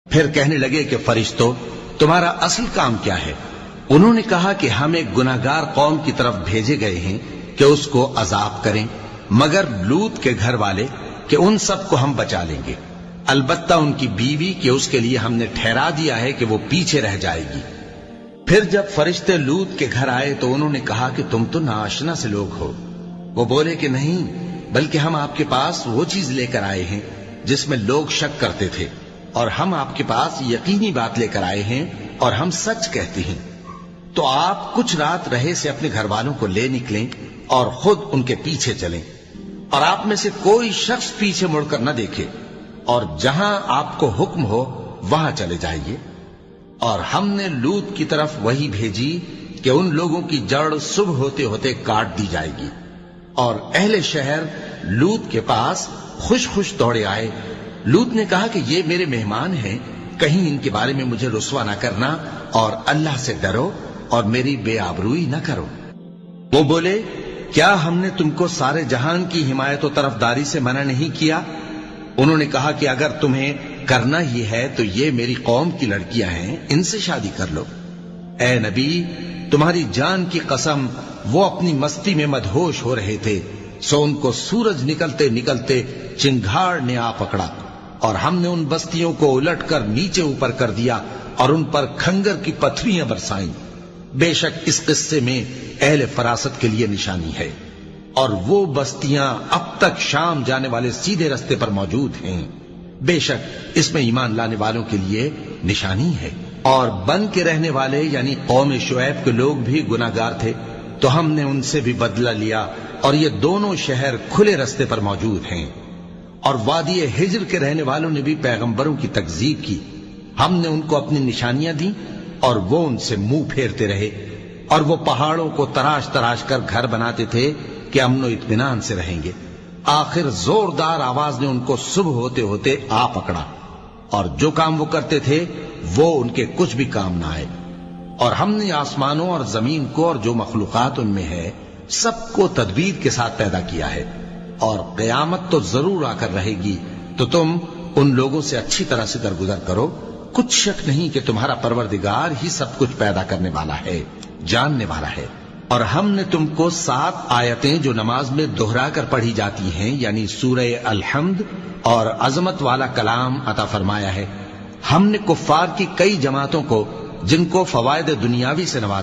پھر کہنے لگے کہ فرشتوں، تمہارا اصل کام کیا ہے؟ انہوں نے کہا کہ ہم ایک گناہگار قوم کی طرف بھیجے گئے ہیں کہ اس کو عذاب کریں، مگر لوط کے گھر والے کہ ان سب کو ہم بچا لیں گے، البتہ ان کی بیوی کہ اس کے لیے ہم نے ٹھہرا دیا ہے کہ وہ پیچھے رہ جائے گی۔ پھر جب فرشتے لوط کے گھر آئے تو انہوں نے کہا کہ تم تو ناآشنا سے لوگ ہو۔ وہ بولے کہ نہیں، بلکہ ہم آپ کے پاس وہ چیز لے کر آئے ہیں جس میں لوگ شک کرتے تھے، اور ہم آپ کے پاس یقینی بات لے کر آئے ہیں اور ہم سچ کہتے ہیں۔ تو آپ کچھ رات رہے سے اپنے گھر والوں کو لے نکلیں اور خود ان کے پیچھے چلیں، اور آپ میں سے کوئی شخص پیچھے مڑ کر نہ دیکھے، اور جہاں آپ کو حکم ہو وہاں چلے جائیے۔ اور ہم نے لوط کی طرف وہی بھیجی کہ ان لوگوں کی جڑ صبح ہوتے ہوتے کاٹ دی جائے گی۔ اور اہل شہر لوط کے پاس خوش خوش دوڑے آئے۔ لوط نے کہا کہ یہ میرے مہمان ہیں، کہیں ان کے بارے میں مجھے رسوا نہ کرنا، اور اللہ سے ڈرو اور میری بے آبروئی نہ کرو۔ وہ بولے، کیا ہم نے تم کو سارے جہان کی حمایت و طرفداری سے منع نہیں کیا؟ انہوں نے کہا کہ اگر تمہیں کرنا ہی ہے تو یہ میری قوم کی لڑکیاں ہیں، ان سے شادی کر لو۔ اے نبی، تمہاری جان کی قسم، وہ اپنی مستی میں مدہوش ہو رہے تھے، سو ان کو سورج نکلتے نکلتے چنگھاڑ نے آ پکڑا، اور ہم نے ان بستیوں کو الٹ کر نیچے اوپر کر دیا اور ان پر کھنگر کی پتھریاں برسائیں۔ بے شک اس قصے میں اہل فراست کے لیے نشانی ہے، اور وہ بستیاں اب تک شام جانے والے سیدھے رستے پر موجود ہیں۔ بے شک اس میں ایمان لانے والوں کے لیے نشانی ہے۔ اور بن کے رہنے والے یعنی قوم شعیب کے لوگ بھی گناہگار تھے، تو ہم نے ان سے بھی بدلہ لیا، اور یہ دونوں شہر کھلے رستے پر موجود ہیں۔ اور وادی ہجر کے رہنے والوں نے بھی پیغمبروں کی تکذیب کی، ہم نے ان کو اپنی نشانیاں دی اور وہ ان سے منہ پھیرتے رہے، اور وہ پہاڑوں کو تراش تراش کر گھر بناتے تھے کہ امن و اطمینان سے رہیں گے۔ آخر زوردار آواز نے ان کو صبح ہوتے ہوتے آ پکڑا، اور جو کام وہ کرتے تھے وہ ان کے کچھ بھی کام نہ آئے۔ اور ہم نے آسمانوں اور زمین کو اور جو مخلوقات ان میں ہے سب کو تدبیر کے ساتھ پیدا کیا ہے، اور قیامت تو ضرور آ کر رہے گی، تو تم ان لوگوں سے اچھی طرح سے درگزر کرو۔ کچھ شک نہیں کہ تمہارا پروردگار ہی سب کچھ پیدا کرنے والا ہے، جاننے والا ہے۔ اور ہم نے تم کو 7 آیتیں جو نماز میں دہرا کر پڑھی جاتی ہیں، یعنی سورہ الحمد اور عظمت والا کلام عطا فرمایا ہے۔ ہم نے کفار کی کئی جماعتوں کو جن کو فوائد دنیاوی سے نواز